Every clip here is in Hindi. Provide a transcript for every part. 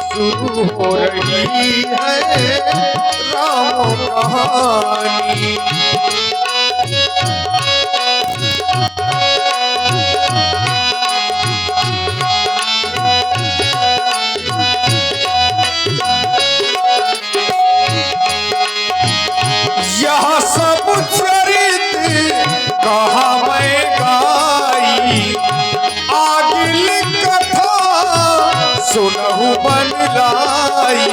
शुरू हो रही है राम कहानी। यह सब चरित कहा मैं गाई, आगिल कथा सुनहु बन लाई।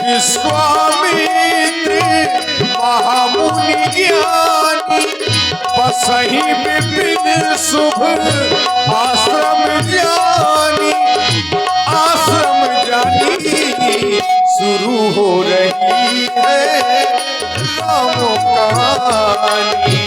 विश्वामित्र महामुनि ज्ञानी, बसहि विपिन शुभ आश्रम जानी। आश्रम जानी शुरू हो रही है राम कहानी।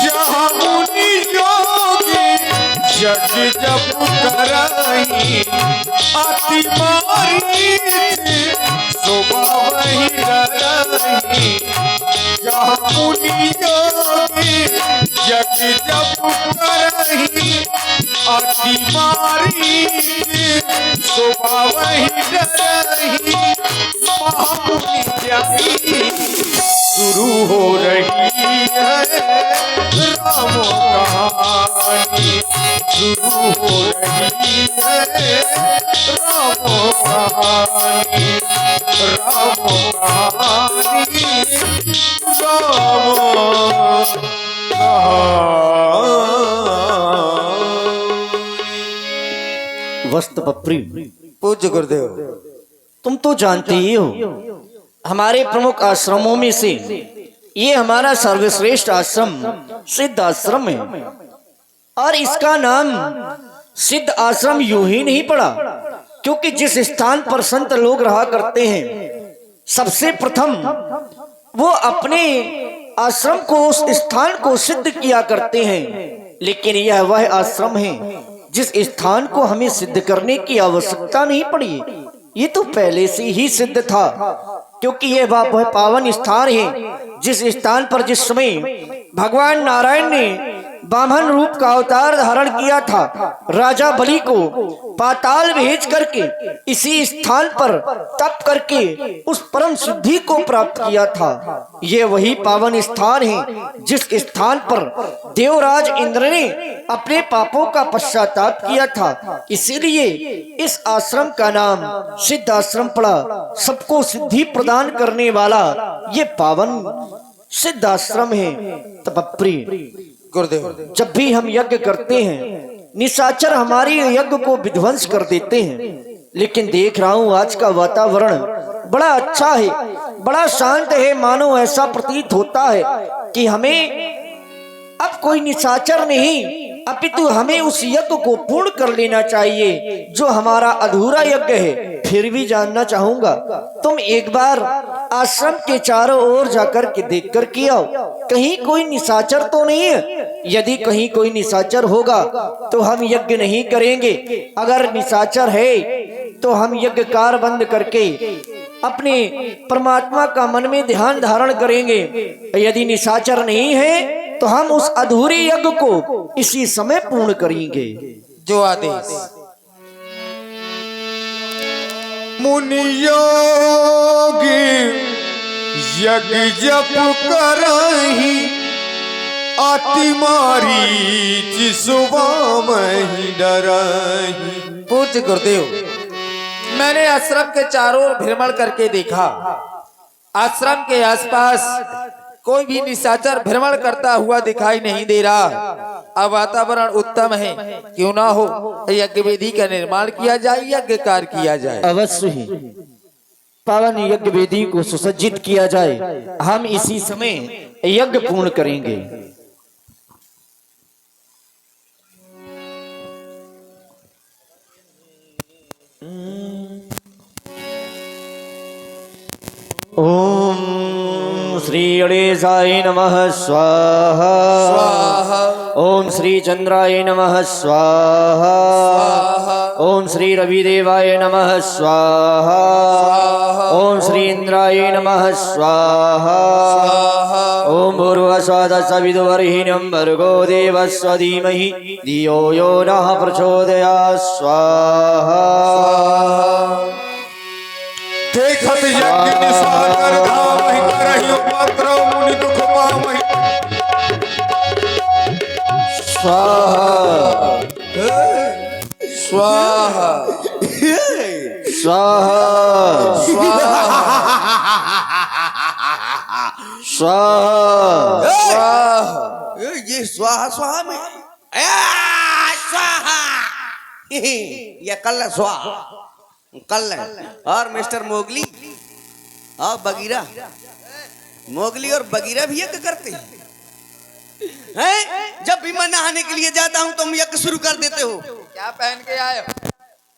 जहाँ मुनि योगी जग जप करही, अति मारी शोभा वही रही। जहाँ मुनि योगी जग जप करही, अति मारी शोभा वही रही। महामुनि ज्ञानी शुरू हो रही है राम कहानी। शुरू हो रही है राम कहानी। राम कहानी राम कहानी। वस्त बप्री पूज्य गुरुदेव, तुम तो जानते ही हो हमारे प्रमुख आश्रमों में से ये हमारा सर्वश्रेष्ठ आश्रम सिद्ध आश्रम है। और इसका नाम सिद्ध आश्रम यूं ही नहीं पड़ा, क्योंकि जिस स्थान पर संत लोग रहा करते हैं, सबसे प्रथम वो अपने आश्रम को, उस स्थान को सिद्ध किया करते हैं। लेकिन यह वह आश्रम है जिस स्थान को हमें सिद्ध करने की आवश्यकता नहीं पड़ी, ये तो पहले से ही सिद्ध था। क्योंकि यह वह पावन स्थान है जिस स्थान पर जिस समय भगवान नारायण ने बामन रूप का अवतार धारण किया था, राजा बलि को पाताल भेज करके इसी स्थान पर तप करके उस परम सिद्धि को प्राप्त किया था। ये वही पावन स्थान है जिस स्थान पर देवराज इंद्र ने अपने पापों का पश्चाताप किया था। इसीलिए इस आश्रम का नाम सिद्ध आश्रम पड़ा। सबको सिद्धि प्रदान करने वाला ये पावन सिद्ध आश्रम है। तपप्रिय गुरुदेव, जब भी हम यज्ञ करते हैं, निशाचर हमारी यज्ञ को विध्वंस कर देते हैं। लेकिन देख रहा हूँ आज का वातावरण बड़ा अच्छा है, बड़ा शांत है। मानो ऐसा प्रतीत होता है कि हमें अब कोई निशाचर नहीं, अपितु हमें उस यज्ञ को पूर्ण कर लेना चाहिए जो हमारा अधूरा यज्ञ है। फिर भी जानना चाहूंगा, तुम एक बार आश्रम के चारों ओर जाकर के देख कर के आओ, कहीं कोई निशाचर तो नहीं है। यदि कहीं कोई निशाचर होगा तो हम यज्ञ नहीं करेंगे। अगर निशाचर है तो हम यज्ञ कार बंद करके अपने परमात्मा का मन में ध्यान धारण करेंगे। यदि निशाचर नहीं है तो हम उस अधूरी यज्ञ को इसी समय पूर्ण करेंगे। जो आदेश। मुनि योगी यज्ञ जप करही, अति मारी सुबह में डरही। पूज्य गुरुदेव, मैंने आश्रम के चारों ओर भ्रमण करके देखा, आश्रम के आसपास कोई भी निशाचर भ्रमण करता हुआ दिखाई नहीं दे रहा। अब वातावरण उत्तम है, क्यों ना हो यज्ञ वेदी का निर्माण किया जाए, यज्ञ कार्य किया जाए। अवश्य ही पावन यज्ञ वेदी को सुसज्जित किया जाए। हम इसी समय यज्ञ पूर्ण करेंगे। ओम श्री गणेशाय नमः स्वाहा। ओम श्री चंद्राय नमः स्वाहा। ओम श्री रविदेवाय नमः स्वाहा। ओम श्री इंद्राय नमः स्वाहा। ओम भूर्भुवस्सुः सवितुर्वरेण्यं भर्गो देवस्य धीमहि धियो यो नः प्रचोदयात् स्वाहा। देखत यज्ञ निशाचर धामहि करहि उपद्रव मुनि दुख पामहि। स्वाहा स्वाहा स्वाहा स्वाहा स्वाहा। ये स्वाहा स्वाहा में स्वाहा ये कल है स्वाहा कल है। और मिस्टर मोगली और बगीरा, मोगली और बगीरा भी यज्ञ करते हैं। जब भी मैं नहाने के लिए जाता हूँ तुम यज्ञ शुरू कर देते हो। क्या पहन के आए हो?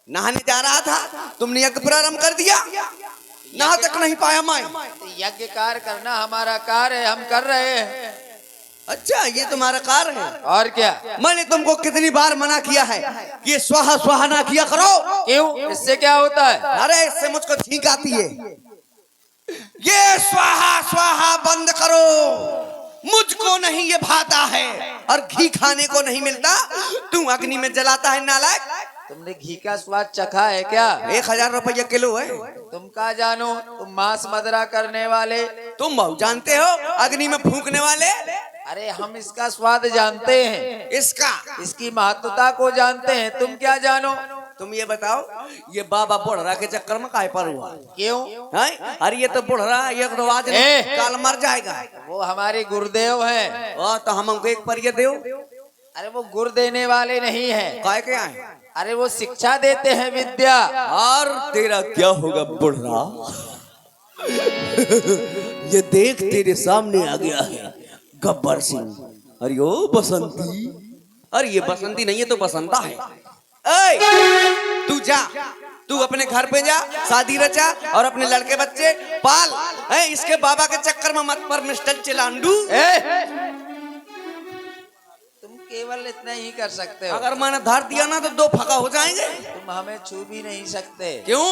नहाने जा रहा था तुमने यज्ञ प्रारंभ कर दिया, नहा तक नहीं पाया मैं। यज्ञ कार्य करना हमारा कार्य है, हम कर रहे हैं। अच्छा ये तुम्हारा कार्य है। और क्या? मैंने तुमको कितनी बार मना किया है कि स्वाहा स्वाहा ना किया करो। क्यों? इससे क्या होता है? अरे इससे मुझको छींक आती है। ये स्वाहा स्वाहा बंद करो, मुझको नहीं ये भाता है और घी खाने को नहीं मिलता, तू अग्नि में जलाता है नालायक। तुमने घी का स्वाद चखा है क्या? 1000 रुपया किलो है। तुम क्या जानो, तुम मांस मदरा करने वाले। तुम बहुत जानते हो अग्नि में फूंकने वाले। अरे हम इसका स्वाद जानते हैं, इसकी महत्वता को जानते हैं, तुम क्या जानो? तुम ये बताओ ये बाबा बुढ़रा के चक्कर में काहे पर हुआ? क्यों? अरे ये तो बुढ़रा ये तो आज काल मर जाएगा। वो हमारे गुरुदेव हैं। तो हम हमको एक पर ये दो। अरे वो गुरु देने वाले नहीं है। काहे के आए? अरे वो शिक्षा देते हैं, विद्या। और तेरा क्या होगा बुढ़रा? ये देख तेरे सामने आ गया है गब्बर सिंह। अरे ओ बसंती, अरे ये बसंती नहीं है तो बसंता है। तू जा, तू अपने घर पे जा, शादी रचा और अपने लड़के बच्चे पाल। इसके बाबा के चक्कर में मत पर मिस्टर चिलांडू। तुम केवल इतना ही कर सकते हो। अगर मैंने धार दिया ना तो 2 फका हो जाएंगे। तुम हमें छू भी नहीं सकते। क्यों?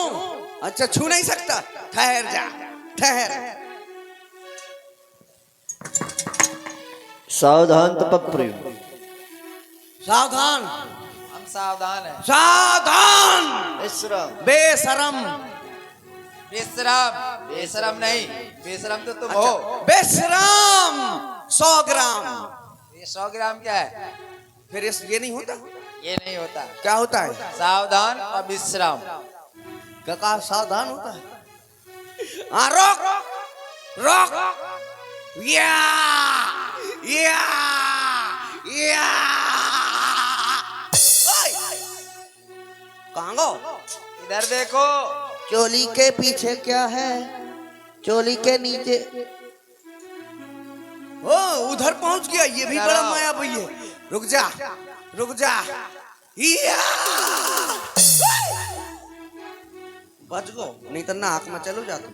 अच्छा छू नहीं सकता, ठहर जा ठहर। सावधान तपप्रिय। सावधान, हम सावधान हैं। सावधान। विश्राम। बेशरम, बेशरम, बेशरम नहीं, बेशरम तो तुम हो। बेशरम 100 ग्राम। ये 100 ग्राम क्या है? फिर ये नहीं होता? ये नहीं होता। क्या होता है? सावधान और विश्राम। कका सावधान होता है। हाँ रोक रोक। या या या। कहाँ गो? इधर देखो। चोली के पीछे क्या है? चोली के नीचे। ओ उधर पहुंच गया। ये भी बड़ा माया भई है। रुक जा रुक जा। बच गो, नहीं तो नाक में चलो जाता।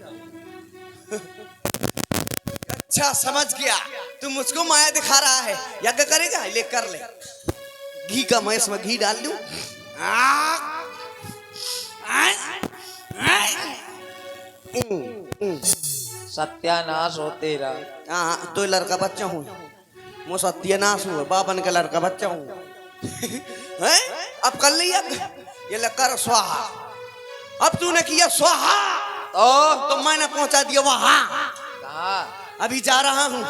अच्छा समझ गया, तू मुझको माया दिखा रहा है। यज्ञ करेगा? ले कर ले। घी का मैं इसमें घी डाल दूं। सत्यानाश हो तेरा। हाँ तो लड़का बच्चा हूँ, मैं सत्यानाश हूँ, बाबन का लड़का बच्चा हूँ। अब कर लिया ये लकर स्वाहा। अब तूने किया स्वाहा तो मैंने पहुंचा दिया वहां। कहाँ? अभी जा रहा हूँ,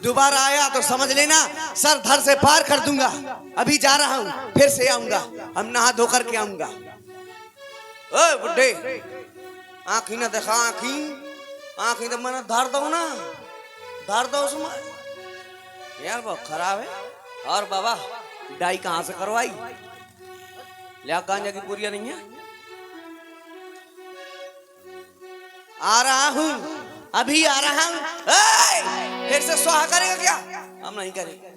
दोबारा आया तो समझ लेना सर धर से पार कर दूंगा। अभी जा रहा हूँ, फिर से आऊंगा, हम नहा धो करके आऊंगा। ओए बुड्ढे, आँखी ना देखा, आँखी तो मैंने धार दो ना, धार दो उसमें। यार बहुत खराब है। और बाबा डाई कहाँ से करवाई? लिया गांजा की पुरिया नहीं है? आ रहा हूँ, अभी आ रहा हूँ। फिर से स्वाहा करेगा क्या? हम नहीं करेंगे।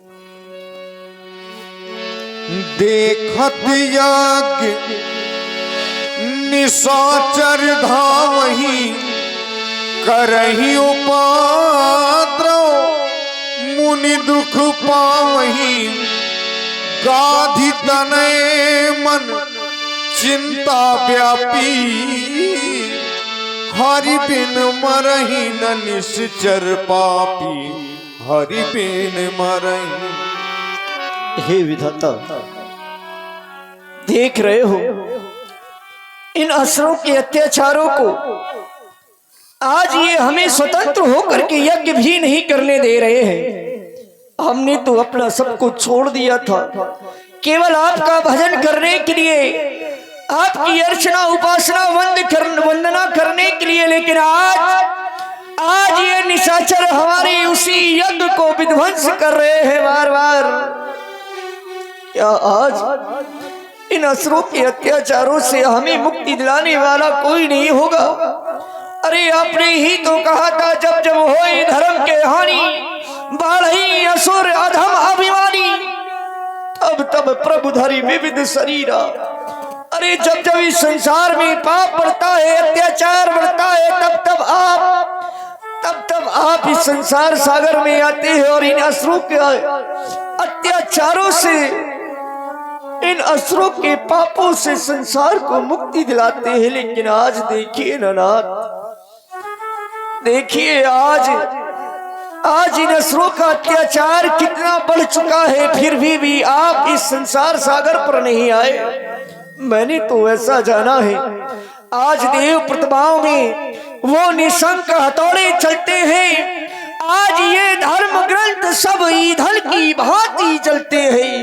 देखत यज्ञ निशाचर धावहि करहि उपद्रव मुनि दुख पावहि। गाधी तनय मन चिंता व्यापी, हरि बिन मरहि न निश्चर पापी, हरि बिन मरहि। हे विधाता, देख रहे हो इन असुरों के अत्याचारों को। आज ये हमें स्वतंत्र होकर के यज्ञ भी नहीं करने दे रहे हैं। हमने तो अपना सब कुछ छोड़ दिया था केवल आपका भजन करने के लिए, आपकी अर्चना उपासना वंदना करने के लिए। लेकिन आज ये निशाचर हमारे उसी यज्ञ को विध्वंस कर रहे हैं बार बार। क्या आज इन असुरों के अत्याचारों से हमें मुक्ति दिलाने वाला कोई नहीं होगा? अरे आपने ही तो कहा था, जब जब होई धर्म के हानि, बाढ़ी असुर अधम अभिमानी, तब तब प्रभुधारी विविध शरीरा। अरे जब जब इस संसार में पाप बढ़ता है, अत्याचार बढ़ता है, तब तब आप इस संसार सागर में आते हैं और इन असुरों के अत्याचारों से, इन असुरों के पापों से संसार को मुक्ति दिलाते हैं। लेकिन आज देखिए नाथ, देखिए आज इन असुरों का अत्याचार कितना बढ़ चुका है, फिर भी आप इस संसार सागर पर नहीं आए। मैंने तो ऐसा जाना है आज देव प्रतिमाओं में वो निशंक हथौड़े चलते हैं, आज ये धर्म ग्रंथ सब ईंधन की भांति जलते हैं।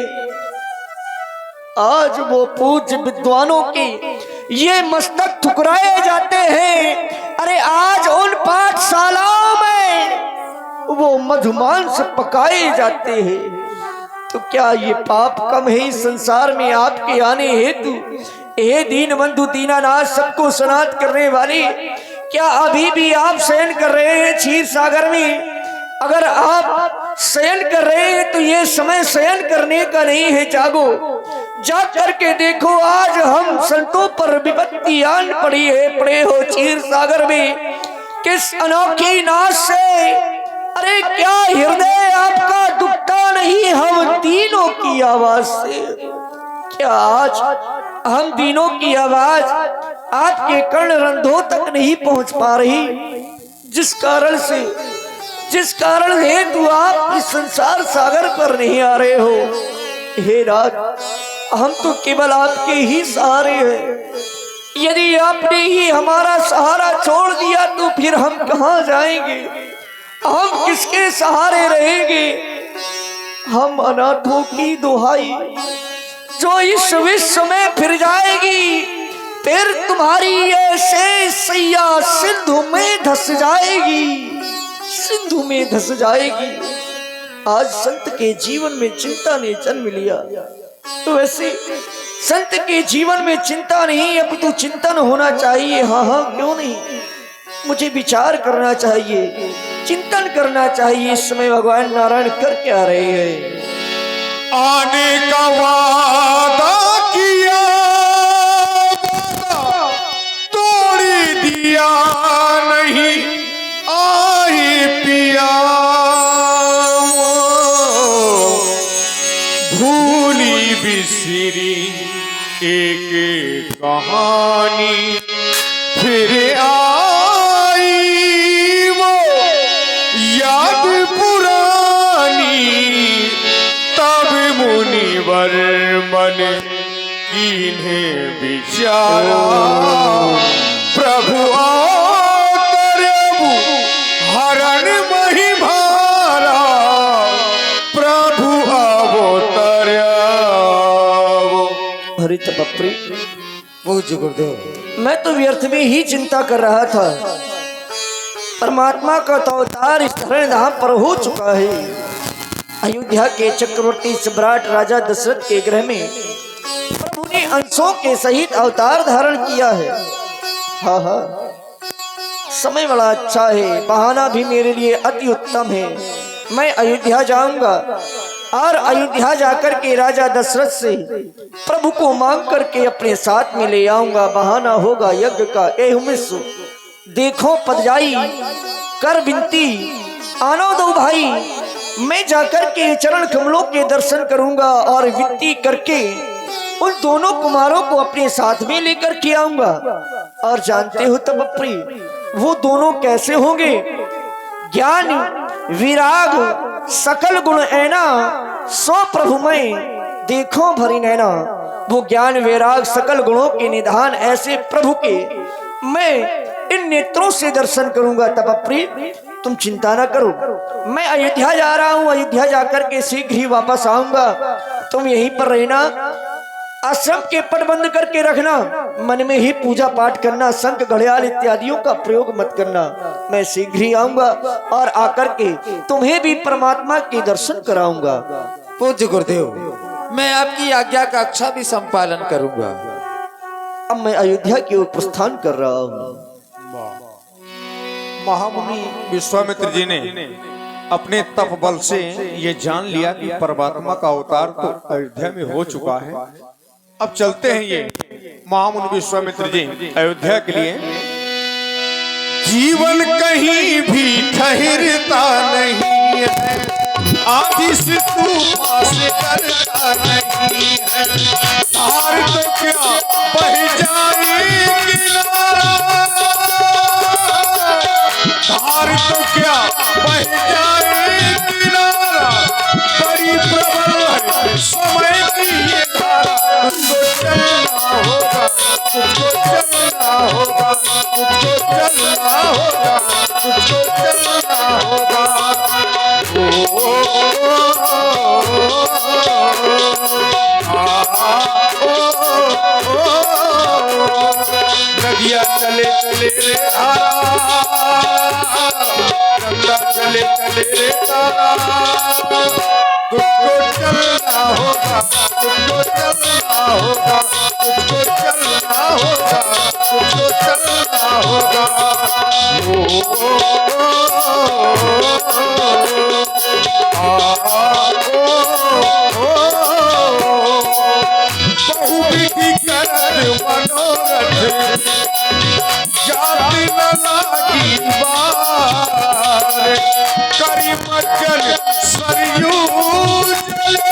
आज वो पूज्य विद्वानों के ये मस्तक ठुकराए जाते हैं। अरे आज उन पाठशालाओं में वो मधुमांस पकाए जाते हैं। तो क्या ये पाप कम है इस संसार में आपके आने हेतु? हे दीन बंधु दीनानाथ, सबको सनात करने वाले, क्या अभी भी आप शयन कर रहे हैं क्षीर सागर में? अगर आप शयन कर रहे हैं तो ये समय शयन करने का नहीं है, जागो, जा करके देखो। आज हम संतों पर विपत्ति आन पड़े हो क्षीर सागर में, किस अनोखी नाश से। अरे क्या हृदय आपका दुखता नहीं हम तीनों की आवाज से? क्या आज हम तीनों की आवाज आपके कर्ण रंध्रों तक नहीं पहुंच पा रही? जिस कारण हेतु आप इस संसार सागर पर नहीं आ रहे हो। हे राज, हम तो केवल आपके ही सहारे हैं। यदि आपने ही हमारा सहारा छोड़ दिया तो फिर हम कहाँ जाएंगे? हम किसके सहारे रहेंगे? हम अनाथों की दुहाई जो इस विश्व में फिर जाएगी, फिर तुम्हारी ये शेष सैया सिंधु में धस जाएगी, सिंधु में धस जाएगी। आज संत के जीवन में चिंता ने जन्म लिया, तो वैसे संत के जीवन में चिंता नहीं, अब तो चिंतन होना चाहिए। हाँ, क्यों नहीं, मुझे विचार करना चाहिए, चिंतन करना चाहिए। इस समय भगवान नारायण कर क्या रहे हैं? आने का वादा किया, तोड़ दिया नहीं, आई पिया भूली बिसरी एक कहानी, फिर आई वो याद पुरानी। तब मुनिवर मन कीन्हे विचारा, प्रभु आवतरबु हरण मही भारा, प्रभु अवतरबु। हरित बप्री, पूज्य गुरुदेव, मैं तो व्यर्थ में ही चिंता कर रहा था। परमात्मा का तो अवतार इस धरण धाम पर हो चुका है। अयोध्या के चक्रवर्ती सम्राट राजा दशरथ के गृह में प्रभु ने अंशों के सहित अवतार धारण किया है। हाँ, समय बड़ा अच्छा है, बहाना भी मेरे लिए अति उत्तम है। मैं अयोध्या जाऊंगा और अयोध्या जाकर के राजा दशरथ से प्रभु को मांग करके अपने साथ में ले आऊंगा। बहाना होगा यज्ञ का। देखो पदजाई कर बिनती, आनो दो भाई, मैं जाकर के चरण कमलों के दर्शन करूंगा और विनती करके उन दोनों कुमारों को अपने साथ में लेकर के आऊंगा। और जानते हो तब प्री वो दोनों कैसे होंगे? ज्ञान विराग सकल गुण ऐना सो प्रभु मैं देखो भरी नैना। वो ज्ञान वैराग सकल गुणों के निधान ऐसे प्रभु के मैं इन नेत्रों से दर्शन करूंगा। तब प्रिय तुम चिंता ना करो, मैं अयोध्या जा रहा हूँ। अयोध्या जाकर के शीघ्र ही वापस आऊंगा। तुम यहीं पर रहना, आश्रम के पट बंद करके रखना, मन में ही पूजा पाठ करना, शंख घड़ियाल इत्यादियों का प्रयोग मत करना। मैं शीघ्र ही आऊंगा और आकर के तुम्हें भी परमात्मा के दर्शन कराऊंगा। पूज्य गुरुदेव, मैं आपकी आज्ञा का अच्छा भी संपालन करूंगा। अब मैं अयोध्या की ओर प्रस्थान कर रहा हूँ। महामुनि विश्वामित्र जी ने अपने तप बल से ये जान लिया कि परमात्मा का अवतार तो अयोध्या में हो चुका है। अब चलते हैं ये महामुनि विश्वामित्र जी अयोध्या के लिए। जीवन कहीं भी ठहरता नहीं है, आदि से तूफान से डरता नहीं है। धार तो क्या बह जाए किनारा, धार तो क्या बह जाए किनारा, बड़ी प्रबल है समय की ये धारा। तुझको चलना होगा, तुझको चलना होगा, तुझको चलना होगा, तुझको चलना होगा। नदिया चले चले रे धारा, गंगा चले चले रे तारा। तुझको चलना होगा, तुझको चलना होगा, तुझको चलना होगा, तुझको चलना होगा। बहुविधि करत मनोरथ, जाति न लागी बार। करी मज्जन सरयू जले,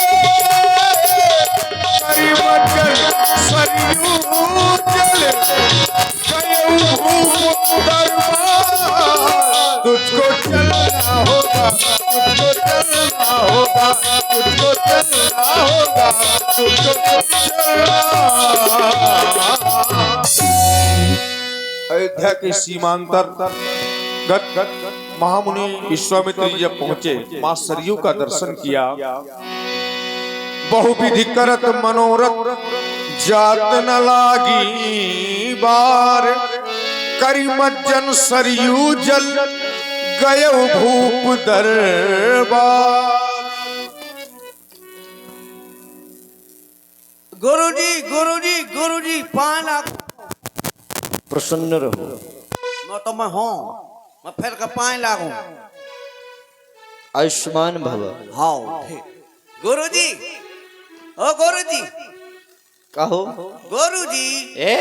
करी मज्जन सरयू जले, गयऊ भूप दरबार। तुझको चलना होगा, तुझको चलना होगा, तुझको चलना होगा, तुझको चलना। अयोध्या के सीमांतर महामुनि विश्वामित्र जी जब पहुंचे, मां सरयू का दर्शन किया। बहुविधि करत मनोरथ, जात न लागी बार। करी मज्जन सरयू जल, गयऊ भूप दरबार। गुरुजी गुरुजी गुरुजी पाना प्रसन्न रहो। मैं हूँ, मैं फिर का पाए लागू। आयुष्मान भव। हाँ ठीक। गुरुजी, ओ गुरुजी, कहो। गुरुजी, ए